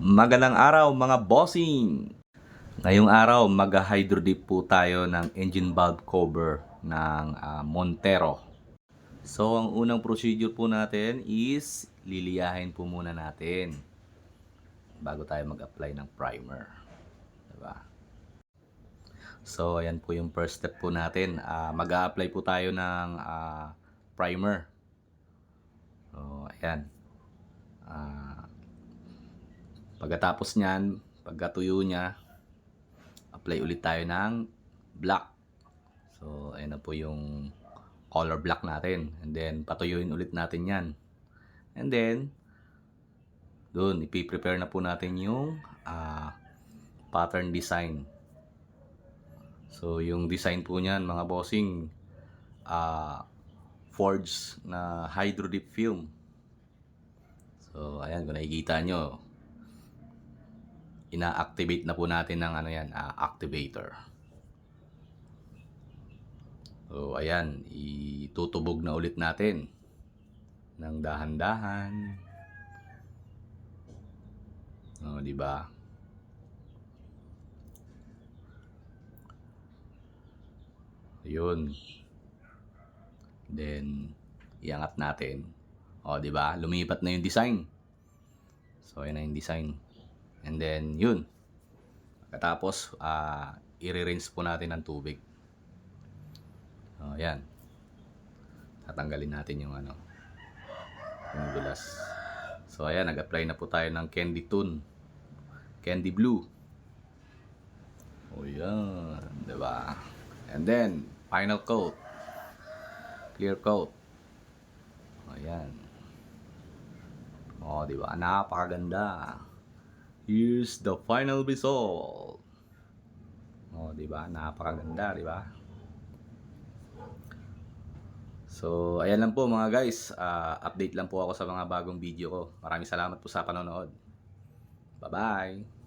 Magandang araw mga bossing! Ngayong araw mag-hydro dip po tayo ng engine valve cover ng Montero. So ang unang procedure po natin is liliyahin po muna natin bago tayo mag-apply ng primer. Diba? So ayan po yung first step po natin. Mag-a-apply po tayo ng primer. So ayan. Pagkatapos nyan, pagkatuyo niya, apply ulit tayo ng black. So, ayan na po yung color black natin. And then, patuyuin ulit natin yan. And then, doon, ipiprepare na po natin yung pattern design. So, yung design po niyan, mga bossing, forged na hydro dip film. So, ayan, kung nakikita nyo, ina-activate na po natin ng activator. So, ayan, itutubog na ulit natin ng dahan-dahan. O, di ba? Ayun. Then, iangat natin. O, di ba? Lumipat na yung design. So, ayan na yung design. And then, yun. Pagkatapos, i-rinse po natin ng tubig. So, ayan. Tatanggalin natin yung yung dulas. So, ayan. Nag-apply na po tayo ng candy tone. Candy blue. O, yan. Diba? And then, final coat. Clear coat. O, yan. O, diba? Napakaganda. Here's the final result. Oh, 'di ba? Napakaganda, 'di ba? So, ayan lang po mga guys. Update lang po ako sa mga bagong video ko. Maraming salamat po sa panonood. Bye-bye.